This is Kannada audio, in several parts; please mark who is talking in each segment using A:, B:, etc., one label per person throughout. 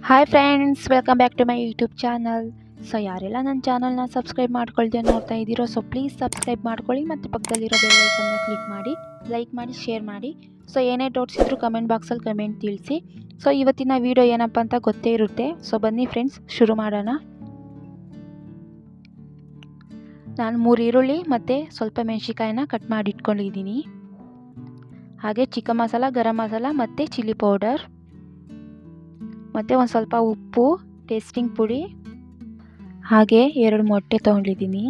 A: Hi friends, welcome back to my YouTube channel. So ಯಾರೆಲ್ಲ ನನ್ನ ಚಾನಲ್ನ ಸಬ್ಸ್ಕ್ರೈಬ್ ಮಾಡ್ಕೊಳ್ದೆ ನೋಡ್ತಾ ಇದ್ದೀರೋ, ಸೊ ಪ್ಲೀಸ್ ಸಬ್ಸ್ಕ್ರೈಬ್ ಮಾಡ್ಕೊಳ್ಳಿ ಮತ್ತು ಪಕ್ಕದಲ್ಲಿರೋ ಬೆಲ್ ಐಕನ್ನ ಕ್ಲಿಕ್ ಮಾಡಿ, ಲೈಕ್ ಮಾಡಿ, ಶೇರ್ ಮಾಡಿ. ಸೊ ಏನೇ ಡೌಟ್ಸ್ ಇದ್ದರೂ ಕಮೆಂಟ್ ಬಾಕ್ಸಲ್ಲಿ ಕಮೆಂಟ್ ತಿಳಿಸಿ. ಸೊ ಇವತ್ತಿನ ವಿಡಿಯೋ ಏನಪ್ಪ ಅಂತ ಗೊತ್ತೇ ಇರುತ್ತೆ. ಸೊ ಬನ್ನಿ ಫ್ರೆಂಡ್ಸ್, ಶುರು ಮಾಡೋಣ. ನಾನು 3 ಈರುಳ್ಳಿ ಮತ್ತು ಸ್ವಲ್ಪ ಮೆಣಸಿಕಾಯಿನ ಕಟ್ ಮಾಡಿ ಇಟ್ಕೊಂಡಿದ್ದೀನಿ. ಹಾಗೆ ಚಿಕನ್ ಮಸಾಲ, ಗರಂ ಮಸಾಲ ಮತ್ತು ಚಿಲ್ಲಿ ಪೌಡರ್, ಮತ್ತು ಒಂದು ಸ್ವಲ್ಪ ಉಪ್ಪು, ಟೇಸ್ಟಿಂಗ್ ಪುಡಿ, ಹಾಗೆ 2 ಮೊಟ್ಟೆ ತೊಗೊಂಡಿದ್ದೀನಿ.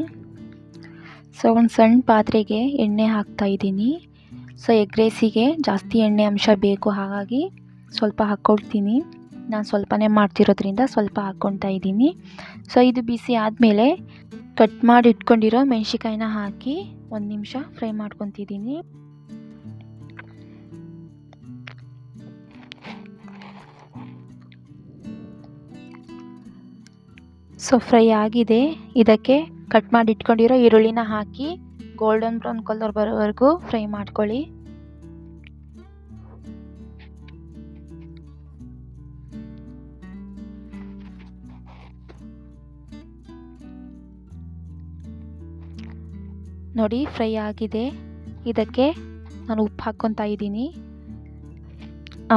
A: ಸೊ ಒಂದು ಸಣ್ಣ ಪಾತ್ರೆಗೆ ಎಣ್ಣೆ ಹಾಕ್ತಾಯಿದ್ದೀನಿ. ಸೊ ಎಗ್ ರೈಸಿಗೆ ಜಾಸ್ತಿ ಎಣ್ಣೆ ಅಂಶ ಬೇಕು, ಹಾಗಾಗಿ ಸ್ವಲ್ಪ ಹಾಕ್ಕೊಳ್ತೀನಿ. ನಾನು ಸ್ವಲ್ಪನೇ ಮಾಡ್ತಿರೋದ್ರಿಂದ ಸ್ವಲ್ಪ ಹಾಕ್ಕೊಳ್ತಾ ಇದ್ದೀನಿ. ಸೊ ಇದು ಬಿಸಿ ಆದಮೇಲೆ ಕಟ್ ಮಾಡಿ ಇಟ್ಕೊಂಡಿರೋ ಮೆಣಸಿಕಾಯಿನ ಹಾಕಿ 1 ನಿಮಿಷ ಫ್ರೈ ಮಾಡ್ಕೊತಿದ್ದೀನಿ. ಸೊ ಫ್ರೈ ಆಗಿದೆ. ಇದಕ್ಕೆ ಕಟ್ ಮಾಡಿ ಇಟ್ಕೊಂಡಿರೋ ಈರುಳ್ಳಿನ ಹಾಕಿ ಗೋಲ್ಡನ್ ಬ್ರೌನ್ ಕಲರ್ ಬರೋವರೆಗೂ ಫ್ರೈ ಮಾಡ್ಕೊಳ್ಳಿ. ನೋಡಿ, ಫ್ರೈ ಆಗಿದೆ. ಇದಕ್ಕೆ ನಾನು ಉಪ್ಪು ಹಾಕ್ಕೊತಾ ಇದ್ದೀನಿ,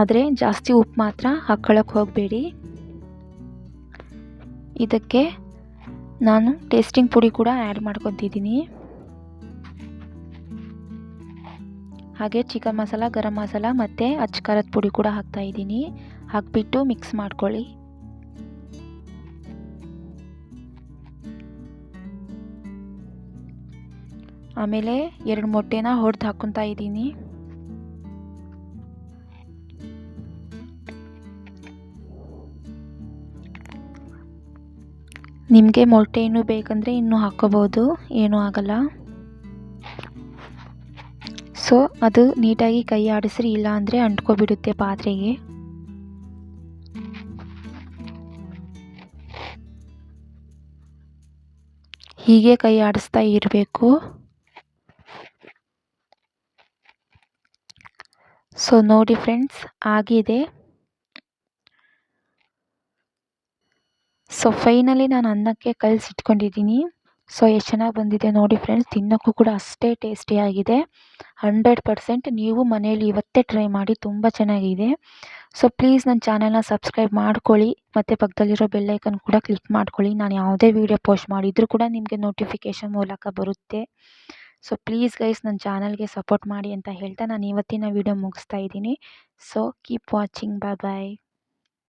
A: ಆದರೆ ಜಾಸ್ತಿ ಉಪ್ಪು ಮಾತ್ರ ಹಾಕ್ಕೊಳ್ಳೋಕೆ ಹೋಗಬೇಡಿ. ಇದಕ್ಕೆ ನಾನು ಟೇಸ್ಟಿಂಗ್ ಪುಡಿ ಕೂಡ ಆ್ಯಡ್ ಮಾಡ್ಕೊತಿದ್ದೀನಿ. ಹಾಗೆ ಚಿಕನ್ ಮಸಾಲ, ಗರಂ ಮಸಾಲ ಮತ್ತು ಅಚ್ಚ ಖಾರದ ಪುಡಿ ಕೂಡ ಹಾಕ್ತಾಯಿದ್ದೀನಿ. ಹಾಕಿಬಿಟ್ಟು ಮಿಕ್ಸ್ ಮಾಡ್ಕೊಳ್ಳಿ. ಆಮೇಲೆ 2 ಮೊಟ್ಟೆನ ಹೊಡೆದು ಹಾಕ್ಕೊತಾ ಇದ್ದೀನಿ. ನಿಮಗೆ ಮೊಟ್ಟೆ ಇನ್ನೂ ಬೇಕಂದರೆ ಇನ್ನೂ ಹಾಕ್ಕೋಬೋದು, ಏನೂ ಆಗಲ್ಲ. ಸೊ ಅದು ನೀಟಾಗಿ ಕೈ ಆಡಿಸ್ರಿ, ಇಲ್ಲ ಅಂದರೆ ಅಂಟ್ಕೊಬಿಡುತ್ತೆ ಪಾತ್ರೆಗೆ. ಹೀಗೆ ಕೈ ಆಡಿಸ್ತಾ ಇರಬೇಕು. ಸೊ ನೋಡಿ ಫ್ರೆಂಡ್ಸ್, ಆಗಿದೆ. ಸೊ ಫೈನಲಿ ನಾನು ಅನ್ನಕ್ಕೆ ಕಲಸಿಟ್ಕೊಂಡಿದ್ದೀನಿ. ಸೊ ಎಷ್ಟು ಚೆನ್ನಾಗಿ ಬಂದಿದೆ ನೋಡಿ ಫ್ರೆಂಡ್ಸ್, ತಿನ್ನೋಕ್ಕೂ ಕೂಡ ಅಷ್ಟೇ ಟೇಸ್ಟಿಯಾಗಿದೆ. 100% ನೀವು ಮನೇಲಿ ಇವತ್ತೇ ಟ್ರೈ ಮಾಡಿ, ತುಂಬ ಚೆನ್ನಾಗಿದೆ. ಸೊ ಪ್ಲೀಸ್ ನನ್ನ ಚಾನಲ್ನ ಸಬ್ಸ್ಕ್ರೈಬ್ ಮಾಡ್ಕೊಳ್ಳಿ ಮತ್ತು ಪಕ್ಕದಲ್ಲಿರೋ ಬೆಲ್ ಐಕನ್ ಕೂಡ ಕ್ಲಿಕ್ ಮಾಡ್ಕೊಳ್ಳಿ. ನಾನು ಯಾವುದೇ ವೀಡಿಯೋ ಪೋಸ್ಟ್ ಮಾಡಿದರೂ ಕೂಡ ನಿಮಗೆ ನೋಟಿಫಿಕೇಷನ್ ಮೂಲಕ ಬರುತ್ತೆ. ಸೊ ಪ್ಲೀಸ್ ಗೈಸ್, ನನ್ನ ಚಾನಲ್ಗೆ ಸಪೋರ್ಟ್ ಮಾಡಿ ಅಂತ ಹೇಳ್ತಾ ನಾನು ಇವತ್ತಿನ ವೀಡಿಯೋ ಮುಗಿಸ್ತಾ ಇದ್ದೀನಿ. So keep watching. ಬಾಯ್ ಬಾಯ್.